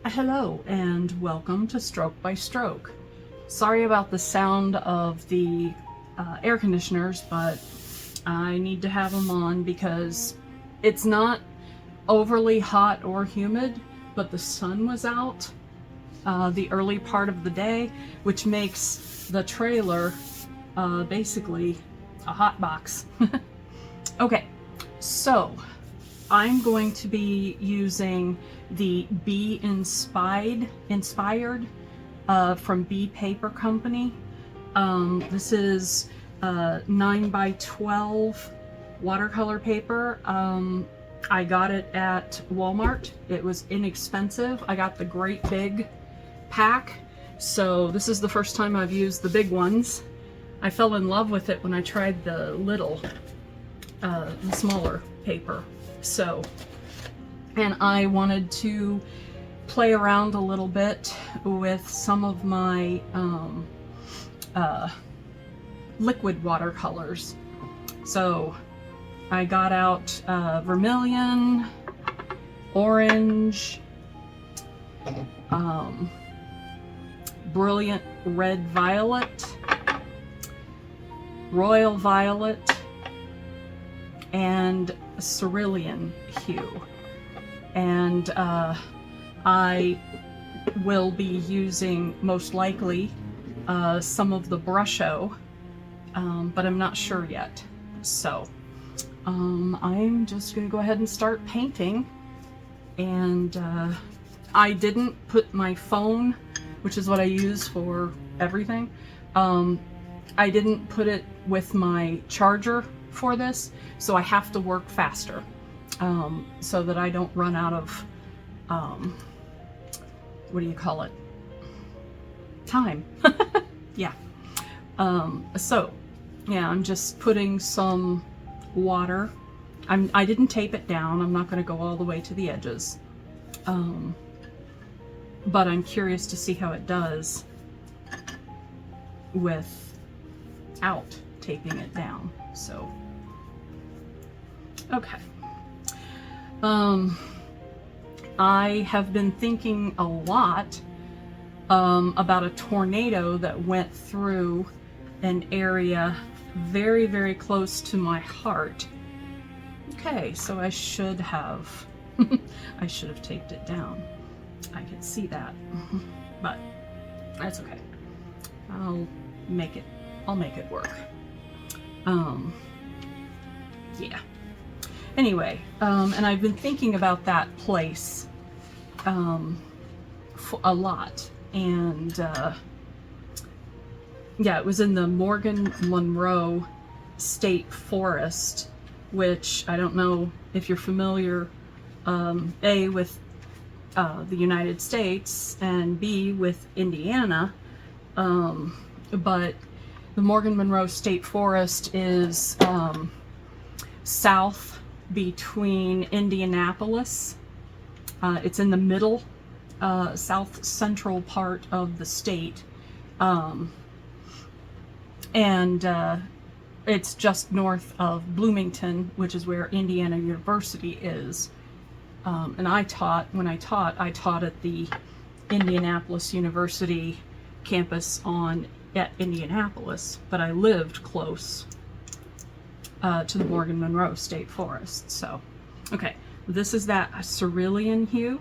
Hello and welcome to Stroke by Stroke. Sorry about the sound of the air conditioners, but I need to have them on because it's not overly hot or humid, but the sun was out the early part of the day, which makes the trailer basically a hot box. Okay, so I'm going to be using the Bee Inspired from Bee Paper Company. This is 9 by 12 watercolor paper. I got it at Walmart. It was inexpensive. I got the great big pack, so this is the first time I've used the big ones. I fell in love with it when I tried the little, the smaller paper. So, and I wanted to play around a little bit with some of my liquid watercolors. So I got out vermilion, orange, brilliant red violet, royal violet, and cerulean hue. And I will be using, most likely, some of the Brusho, but I'm not sure yet. So I'm just gonna go ahead and start painting. And I didn't put my phone, which is what I use for everything, I didn't put it with my charger for this, so I have to work faster so that I don't run out of what do you call it, time. Yeah. So yeah, I'm just putting some water. I didn't tape it down. I'm not going to go all the way to the edges, but I'm curious to see how it does without taping it down. So okay. I have been thinking a lot about a tornado that went through an area very, very close to my heart. Okay, so I should have I should have taped it down. I can see that, but that's okay. I'll make it work. Yeah. Anyway, and I've been thinking about that place a lot, and yeah, it was in the Morgan-Monroe State Forest, which I don't know if you're familiar, A, with the United States, and B, with Indiana, but the Morgan-Monroe State Forest is south between Indianapolis. It's in the middle, south central part of the state, and it's just north of Bloomington, which is where Indiana University is. And when I taught at the Indianapolis University campus at Indianapolis, but I lived close to the Morgan-Monroe State Forest. So, okay, this is that cerulean hue,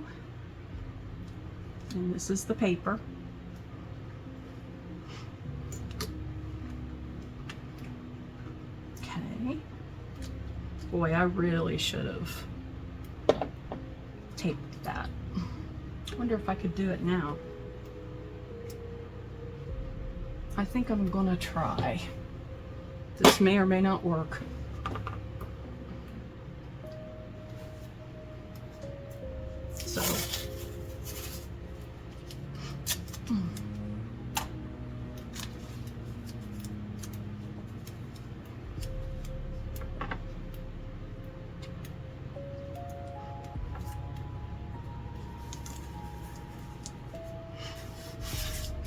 and this is the paper. Okay. Boy, I really should have taped that. I wonder if I could do it now. I think I'm gonna try. This may or may not work. So,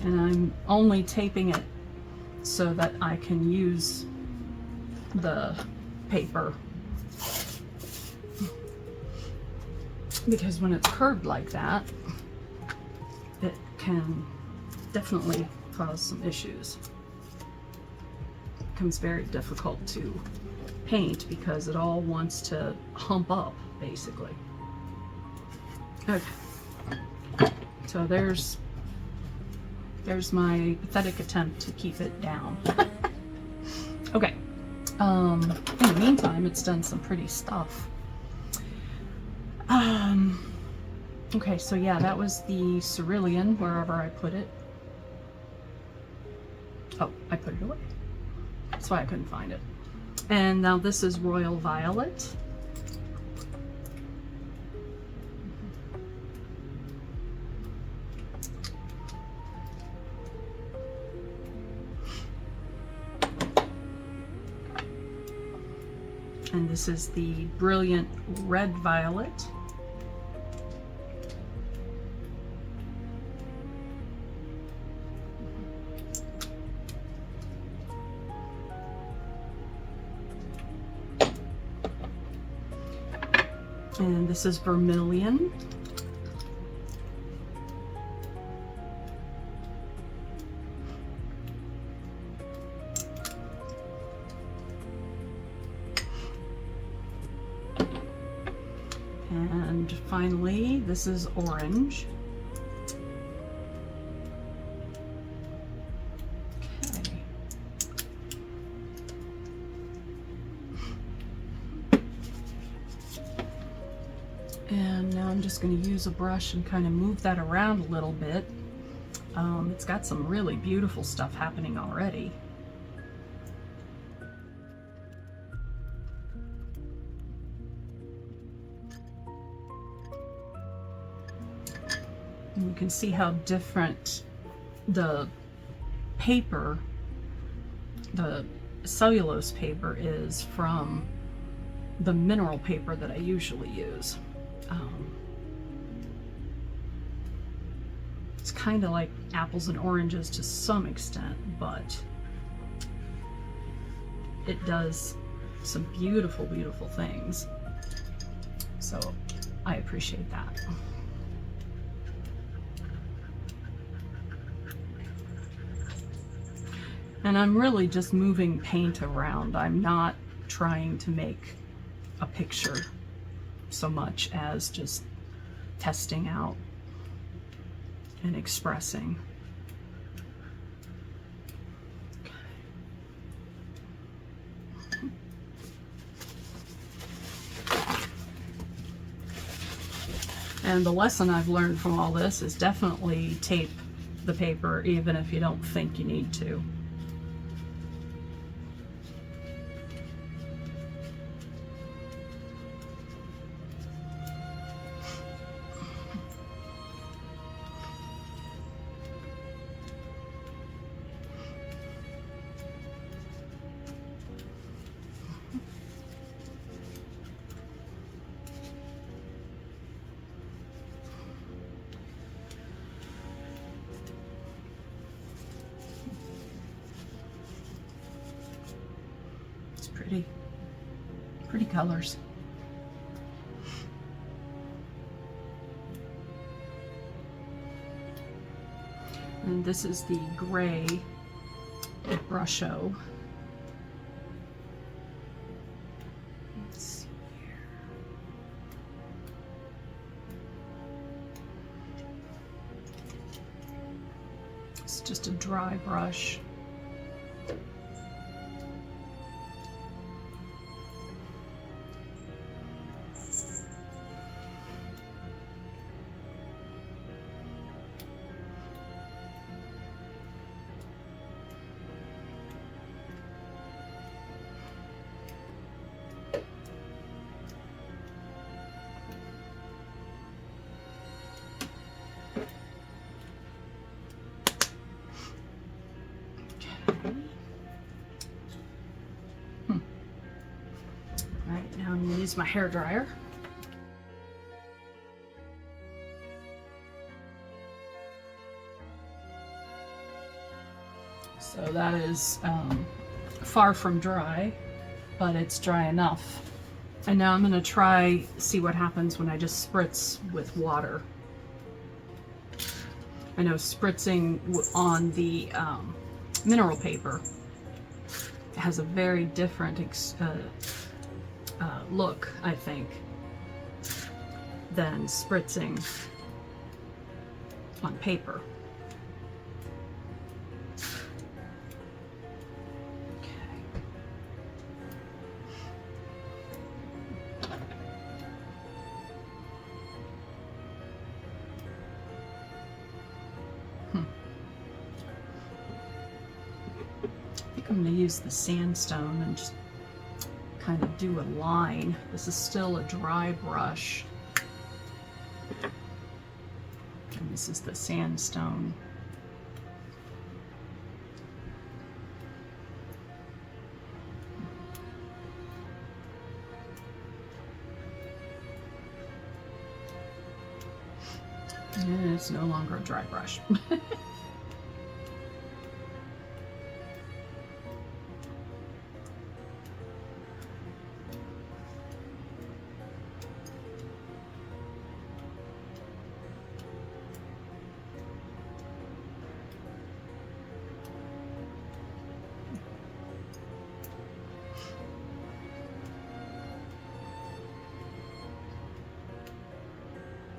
and I'm only taping it so that I can use the paper, because when it's curved like that, can definitely cause some issues. It becomes very difficult to paint because it all wants to hump up, basically. Okay, so there's my pathetic attempt to keep it down. Okay, in the meantime, it's done some pretty stuff. Okay, so yeah, that was the cerulean, wherever I put it. Oh, I put it away. That's why I couldn't find it. And now this is royal violet. And this is the brilliant red violet. And this is vermilion. And finally, this is orange. Okay. And now I'm just going to use a brush and kind of move that around a little bit. It's got some really beautiful stuff happening already. And you can see how different the paper, the cellulose paper, is from the mineral paper that I usually use. It's kind of like apples and oranges to some extent, but it does some beautiful, beautiful things. So I appreciate that. And I'm really just moving paint around. I'm not trying to make a picture so much as just testing out and expressing. And the lesson I've learned from all this is definitely tape the paper even if you don't think you need to. Pretty colors. And this is the gray brusho. Let's see here. It's just a dry brush. Now I'm going to use my hair dryer. So that is far from dry, but it's dry enough. And now I'm going to see what happens when I just spritz with water. I know spritzing on the mineral paper has a very different look, I think, than spritzing on paper. I'm going to use the sandstone and just kind of do a line. This is still a dry brush. And this is the sandstone. And it's no longer a dry brush.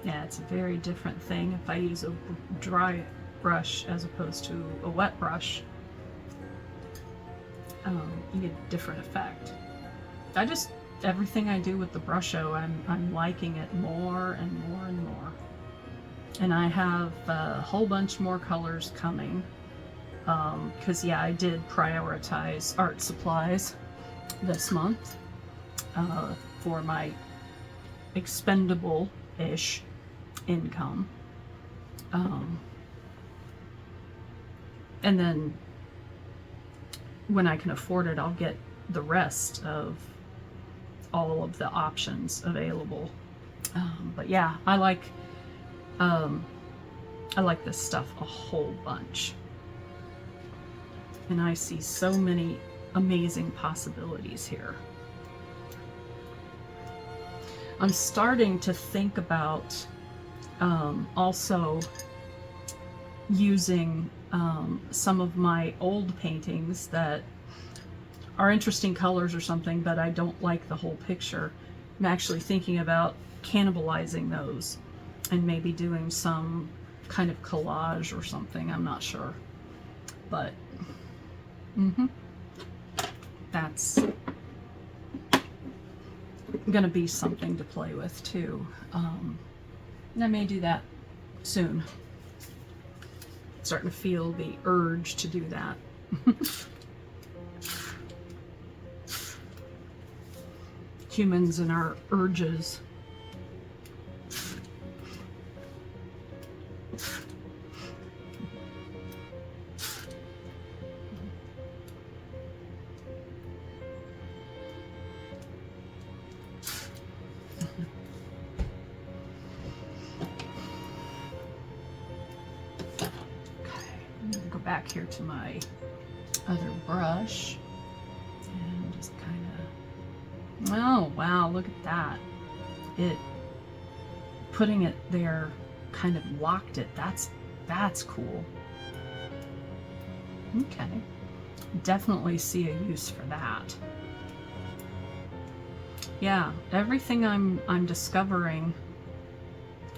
Yeah, it's a very different thing if I use a dry brush as opposed to a wet brush. You get a different effect. Everything I do with the Brusho, I'm liking it more and more and more. And I have a whole bunch more colors coming. Because yeah, I did prioritize art supplies this month for my expendable-ish income. And then when I can afford it, I'll get the rest of all of the options available. But yeah, I like this stuff a whole bunch. And I see so many amazing possibilities here. I'm starting to think about also using some of my old paintings that are interesting colors or something, but I don't like the whole picture. I'm actually thinking about cannibalizing those and maybe doing some kind of collage or something. I'm not sure, but that's gonna be something to play with too. And I may do that soon. Starting to feel the urge to do that. Humans and our urges. Back here to my other brush and just kind of, oh wow, look at that. Putting it there kind of locked it. That's cool. Okay, definitely see a use for that. Yeah, everything I'm discovering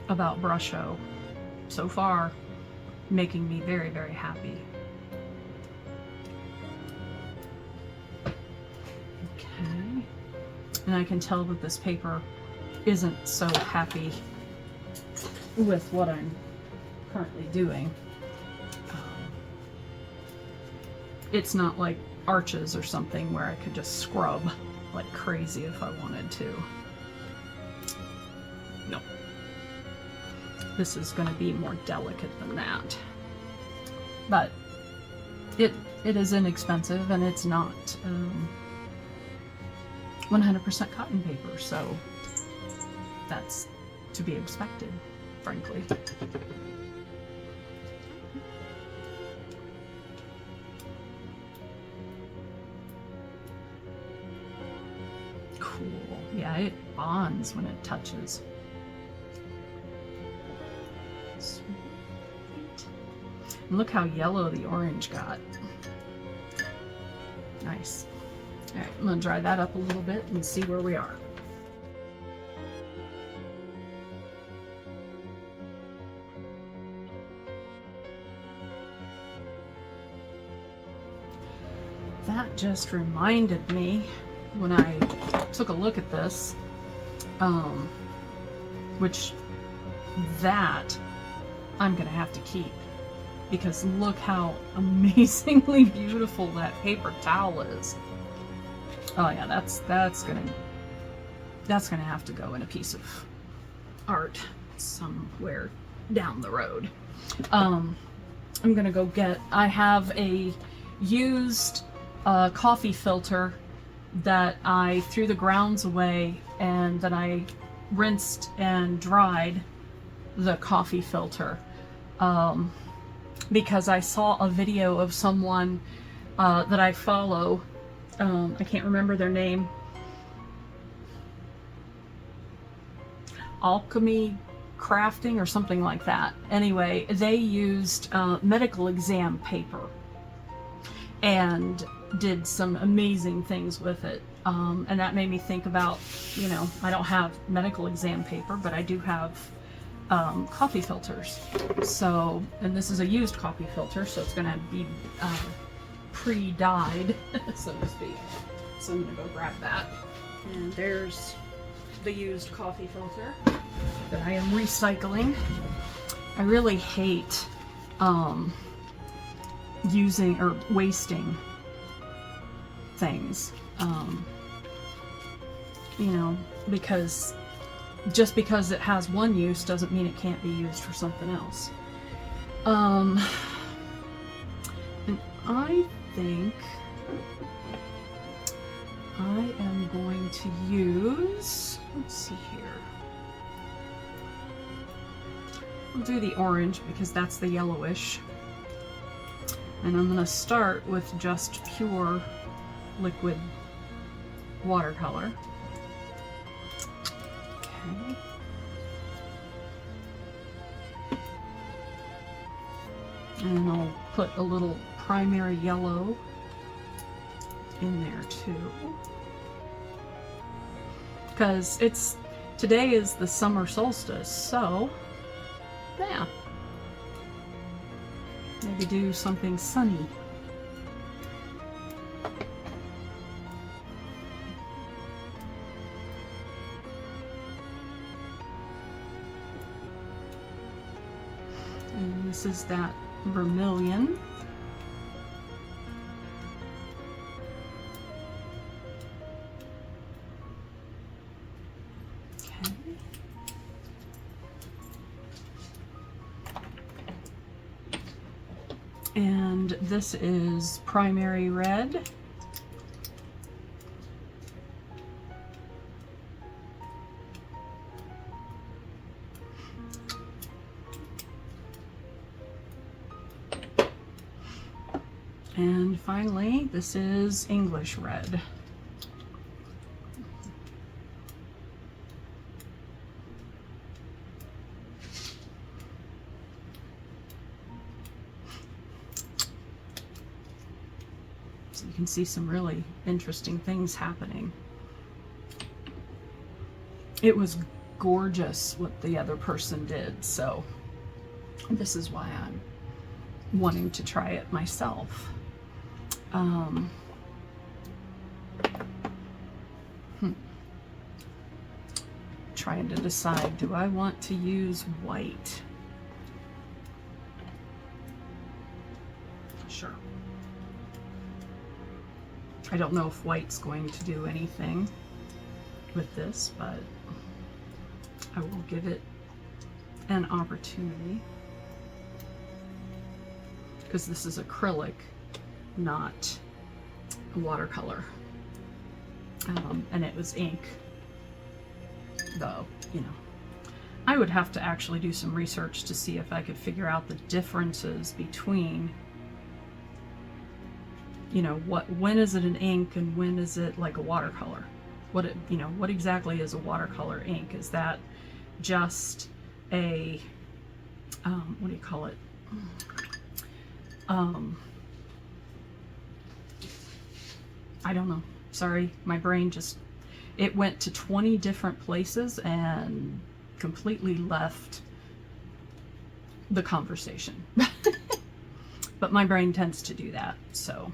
about Brusho so far making me very, very happy. Okay. And I can tell that this paper isn't so happy with what I'm currently doing. It's not like Arches or something where I could just scrub like crazy if I wanted to. No. This is going to be more delicate than that. But it is inexpensive and it's not 100% cotton paper, so that's to be expected, frankly. Cool. Yeah, it bonds when it touches. Sweet. And look how yellow the orange got. Nice. All right, I'm gonna dry that up a little bit and see where we are. That just reminded me when I took a look at this, which that I'm gonna have to keep, because look how amazingly beautiful that paper towel is. Oh yeah, that's gonna have to go in a piece of art somewhere down the road. I'm gonna go get, I have a used coffee filter that I threw the grounds away, and then I rinsed and dried the coffee filter because I saw a video of someone that I follow. I can't remember their name. Alchemy Crafting or something like that. Anyway, they used medical exam paper and did some amazing things with it. And that made me think about, you know, I don't have medical exam paper, but I do have coffee filters. So, and this is a used coffee filter, so it's gonna be pre-dyed, so to speak. So I'm gonna go grab that. And there's the used coffee filter that I am recycling. I really hate using or wasting things, you know, because just because it has one use doesn't mean it can't be used for something else. And I think I am going to use, let's see here, I'll do the orange because that's the yellowish. And I'm going to start with just pure liquid watercolor. Okay. And I'll put a little primary yellow in there too. Because today is the summer solstice, so yeah. Maybe do something sunny. And this is that vermilion. Okay. And this is primary red. And finally, this is English red. So you can see some really interesting things happening. It was gorgeous what the other person did, so this is why I'm wanting to try it myself. Trying to decide, do I want to use white? Sure. I don't know if white's going to do anything with this, but I will give it an opportunity. Because this is acrylic, not watercolor. And it was ink, though, you know. I would have to actually do some research to see if I could figure out the differences between, you know, when is it an ink and when is it like a watercolor? What exactly is a watercolor ink? Is that just a, what do you call it? I don't know. Sorry, my brain just, it went to 20 different places and completely left the conversation. But my brain tends to do that, so.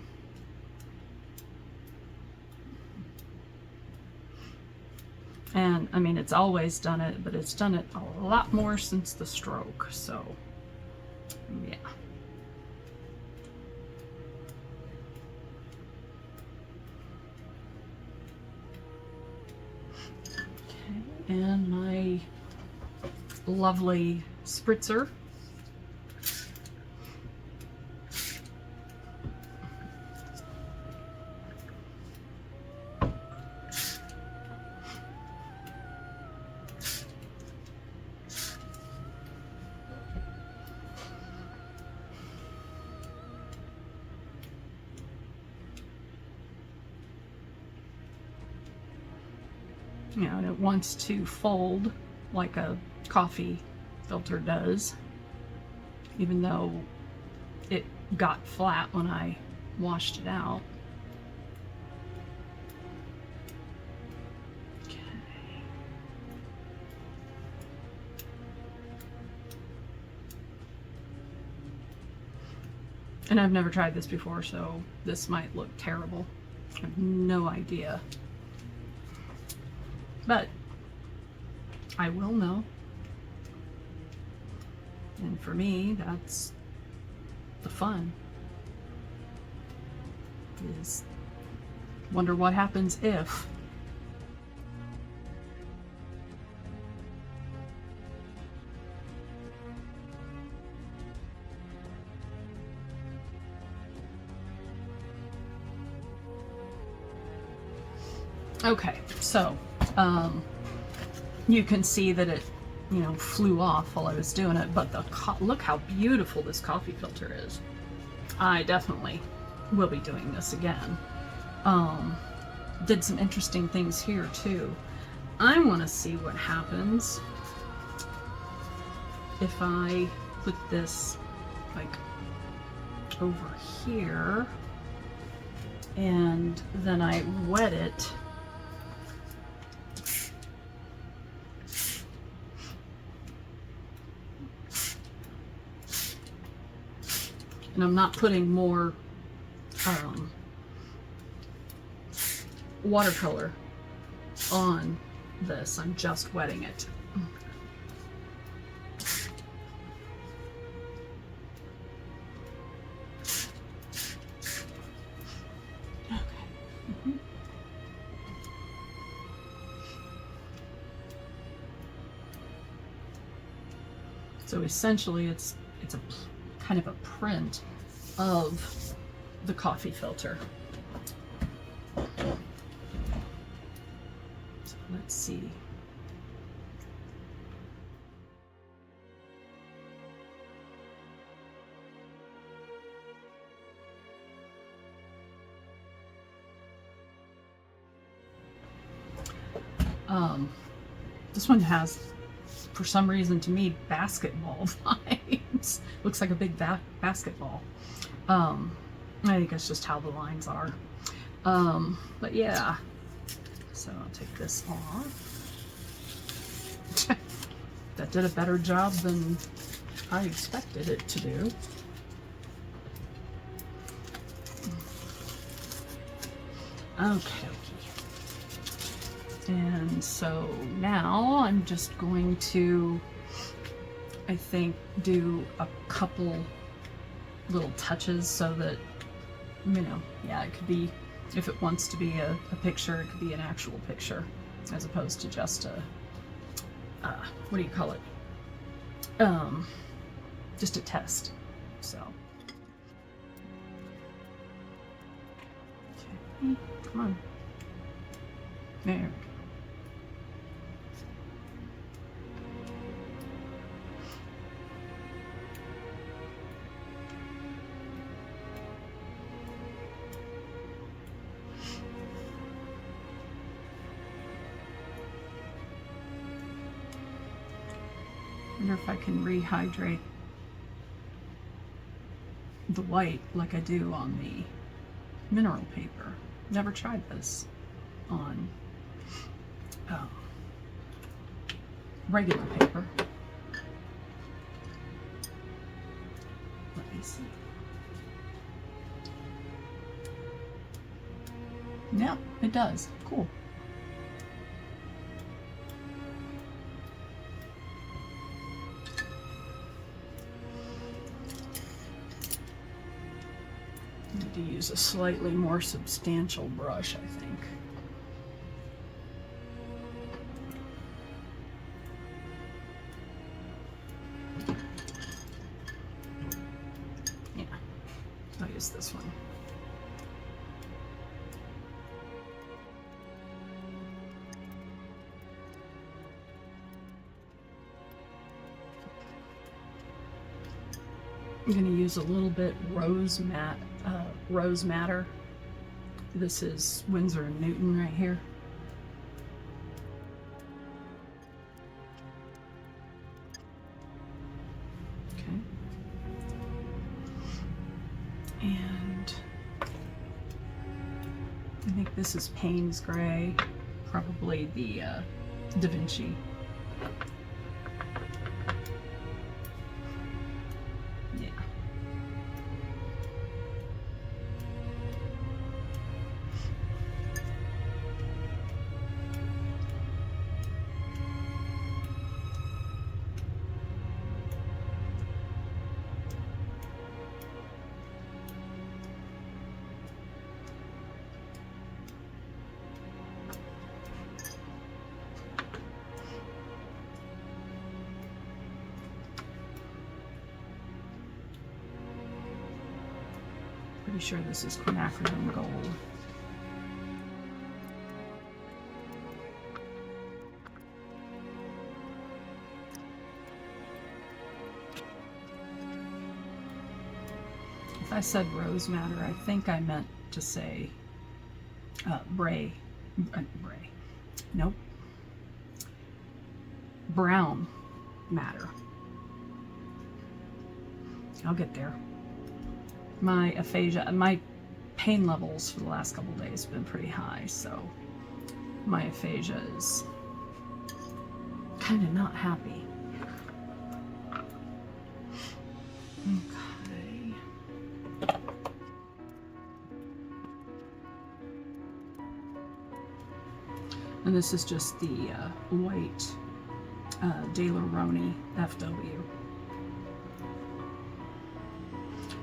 And I mean, it's always done it, but it's done it a lot more since the stroke, so yeah. Okay, and my lovely spritzer. You know, and it wants to fold like a coffee filter does, even though it got flat when I washed it out. Okay. And I've never tried this before, so this might look terrible. I have no idea. But I will know. And for me, that's the fun. Is wonder what happens if. Okay, so you can see that it, you know, flew off while I was doing it, but look how beautiful this coffee filter is. I definitely will be doing this again. Did some interesting things here too. I want to see what happens if I put this like over here and then I wet it. And I'm not putting more watercolor on this. I'm just wetting it. Okay. So essentially it's a kind of a print of the coffee filter. So let's see. This one has, for some reason to me, basketball vibes. Looks like a big basketball. I think it's just how the lines are. But yeah, so I'll take this off. That did a better job than I expected it to do. Okay. And so now I'm just going to, I think, do a couple little touches so that, you know, yeah, it could be, if it wants to be a picture, it could be an actual picture as opposed to just a, what do you call it? Just a test, so. Okay, come on. There we go. I wonder if I can rehydrate the white like I do on the mineral paper. Never tried this on regular paper. Let me see. Yeah, it does. Cool. Need to use a slightly more substantial brush, I think. Yeah, I'll use this one. I'm going to use a little bit rose madder. This is Winsor & Newton right here. Okay. And I think this is Payne's Gray, probably the Da Vinci. Pretty sure this is quinacridone gold. If I said rose madder, I think I meant to say bray. Nope. Brown madder. I'll get there. My aphasia, my pain levels for the last couple of days have been pretty high, so my aphasia is kind of not happy. Okay. And this is just the white Daler-Rowney FW.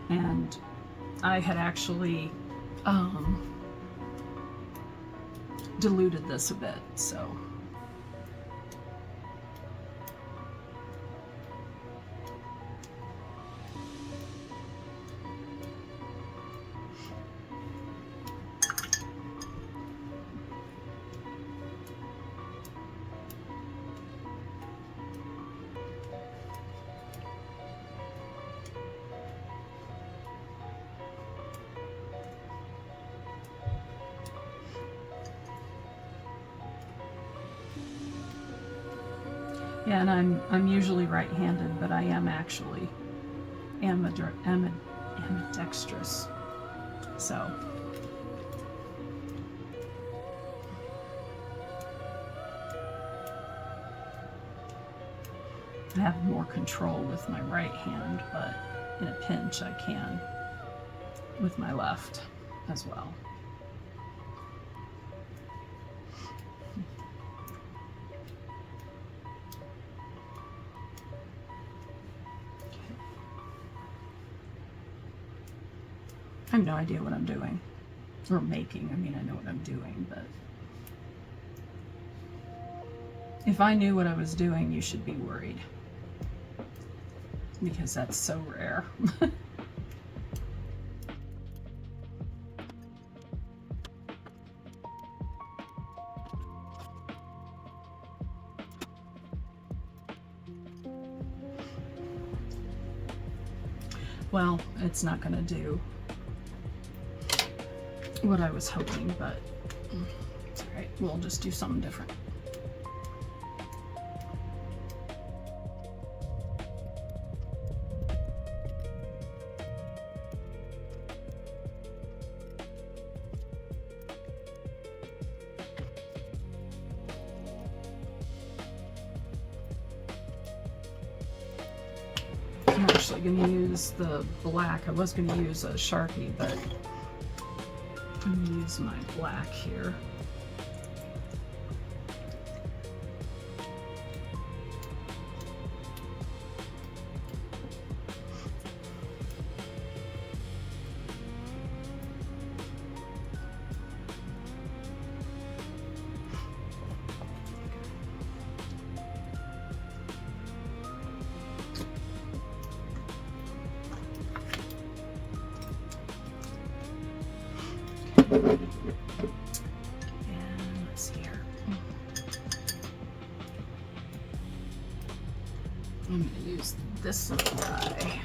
And I had actually diluted this a bit, so. Yeah, and I'm usually right-handed, but I am actually ambidextrous. So I have more control with my right hand, but in a pinch I can with my left as well. I have no idea what I'm doing, or making. I mean, I know what I'm doing, but if I knew what I was doing, you should be worried, because that's so rare. Well, it's not going to do what I was hoping, but it's all right. We'll just do something different. actually going to use the black. I was going to use a Sharpie, but I'm going to use my black here. And let's see here. I'm going to use this little guy.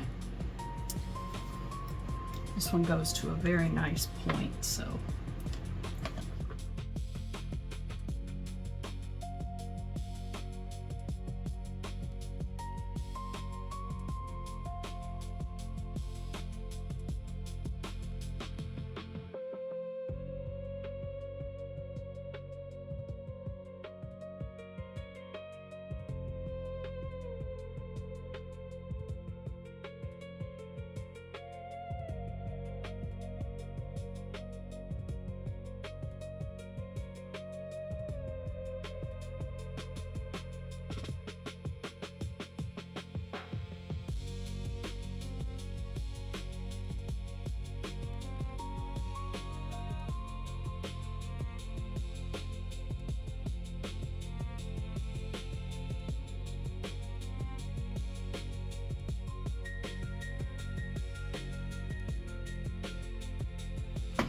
This one goes to a very nice point, so.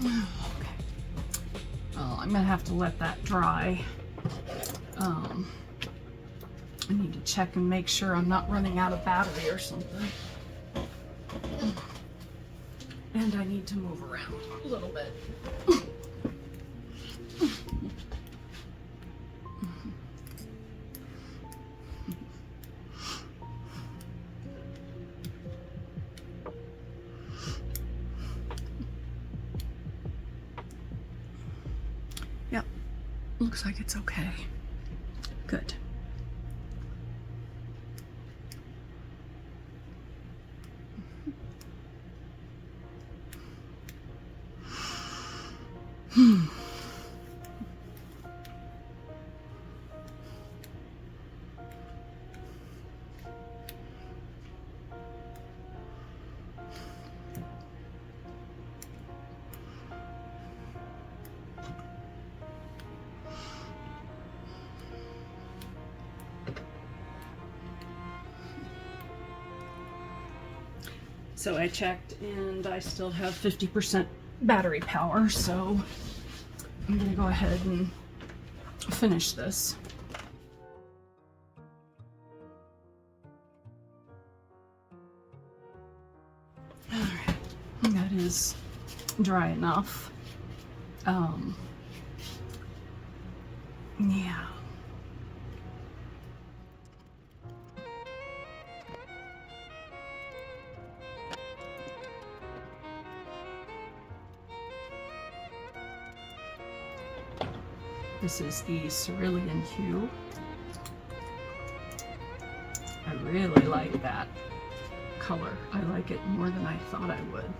Okay. Well, I'm gonna have to let that dry. I need to check and make sure I'm not running out of battery or something. And I need to move around a little bit. Yep, looks like it's okay. Good. So I checked and I still have 50% battery power, so I'm gonna go ahead and finish this. All right, that is dry enough. Yeah. This is the cerulean hue. I really like that color. I like it more than I thought I would.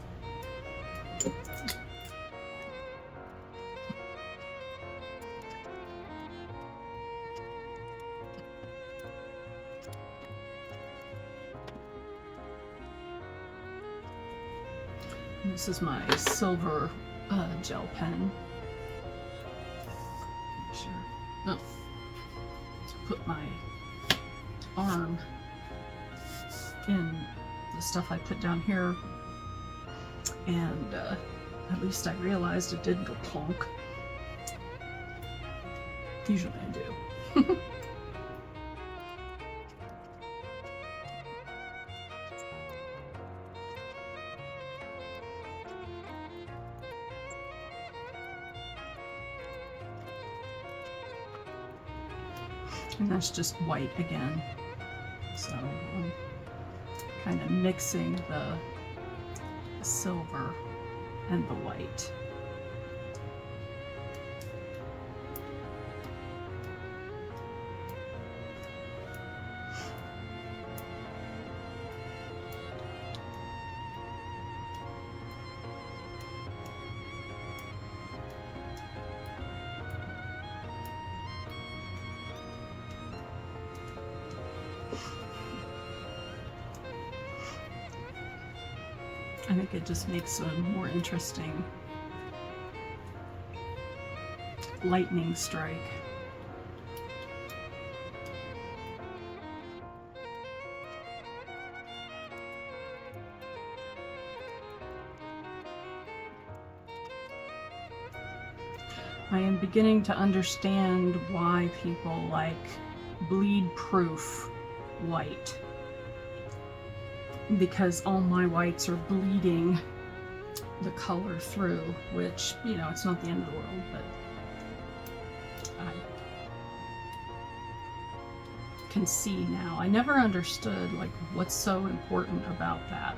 And this is my silver gel pen. Oh, to put my arm in the stuff I put down here, and at least I realized it didn't go plonk. Usually I do. And that's just white again. So I'm kind of mixing the silver and the white. I think it just makes a more interesting lightning strike. I am beginning to understand why people like bleed-proof white. Because all my whites are bleeding the color through, which, you know, it's not the end of the world, but I can see now. I never understood, like, what's so important about that.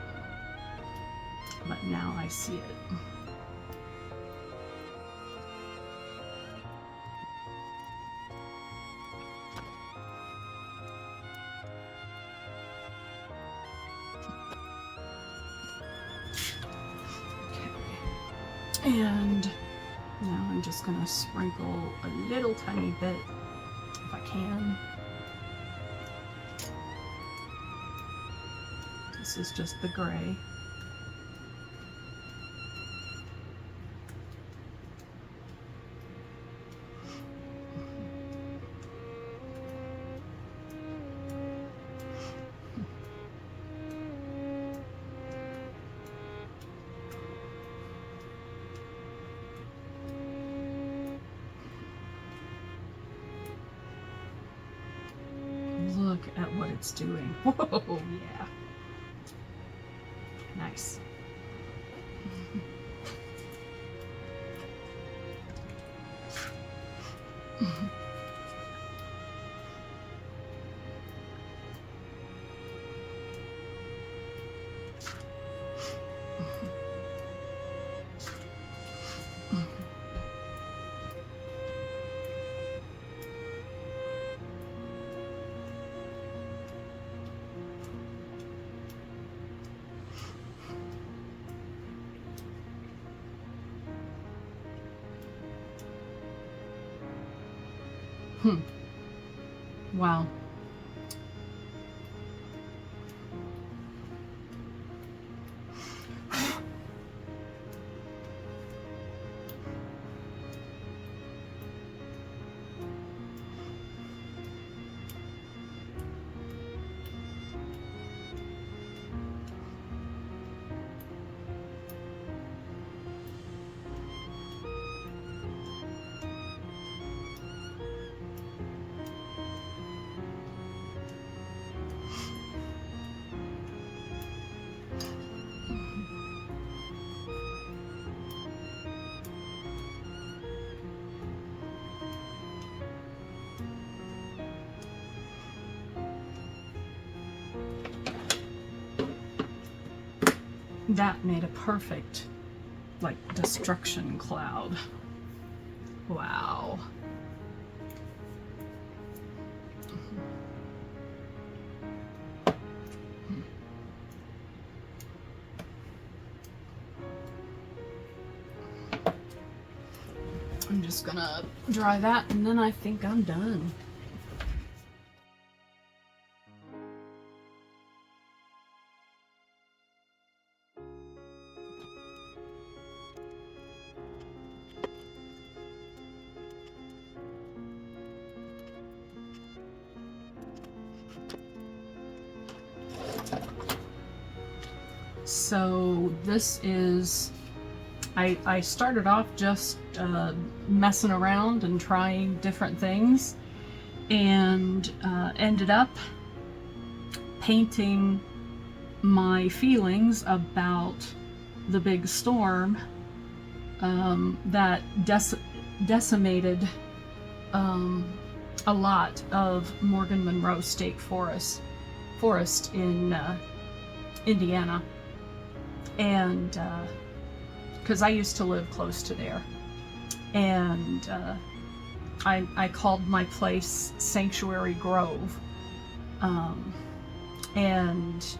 But now I see it. And now I'm just gonna sprinkle a little tiny bit, if I can. This is just the gray. Look at what it's doing. Whoa, yeah. Nice. Wow. That made a perfect, like, destruction cloud. Wow. I'm just gonna dry that and then I think I'm done. So this is, I started off just messing around and trying different things, and ended up painting my feelings about the big storm that decimated a lot of Morgan-Monroe State Forest in Indiana. And because I used to live close to there, and I called my place Sanctuary Grove, and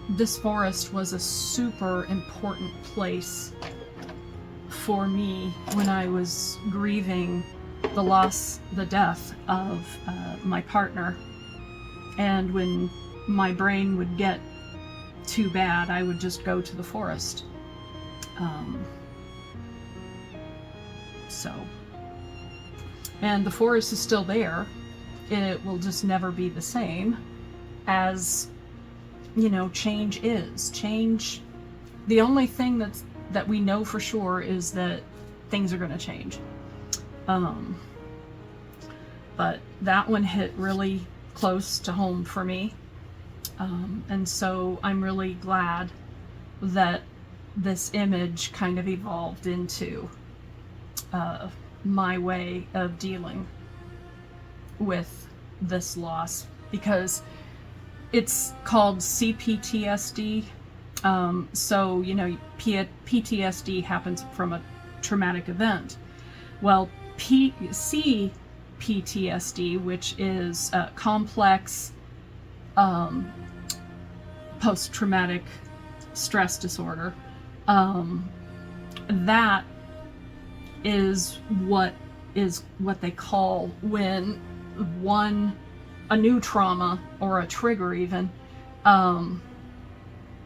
this forest was a super important place for me when I was grieving the death of my partner, and when my brain would get too bad, I would just go to the forest. So, and the forest is still there. It will just never be the same as, you know, change is. Change, the only thing that we know for sure is that things are going to change. But that one hit really close to home for me. And so I'm really glad that this image kind of evolved into my way of dealing with this loss, because it's called CPTSD. So, you know, PTSD happens from a traumatic event. Well, CPTSD, which is complex post-traumatic stress disorder, that is what they call when a new trauma or a trigger even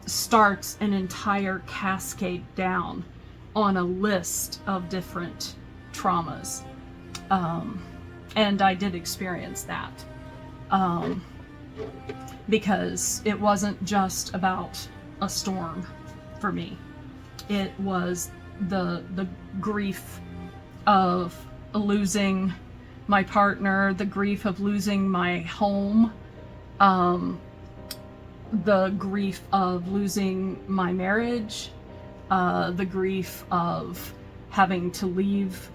starts an entire cascade down on a list of different traumas. And I did experience that, because it wasn't just about a storm for me. It was the grief of losing my partner, the grief of losing my home, the grief of losing my marriage, the grief of having to leave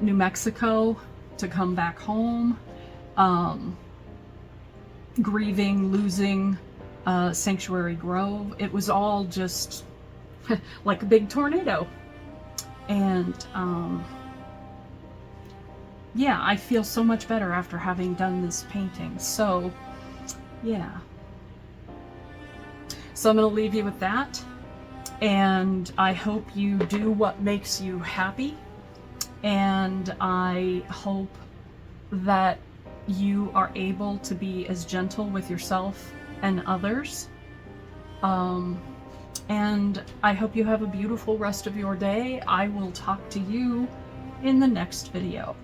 New Mexico to come back home, grieving losing Sanctuary Grove. It was all just like a big tornado. And yeah, I feel so much better after having done this painting. So yeah. So I'm going to leave you with that. And I hope you do what makes you happy. And I hope that you are able to be as gentle with yourself and others. And I hope you have a beautiful rest of your day. I will talk to you in the next video.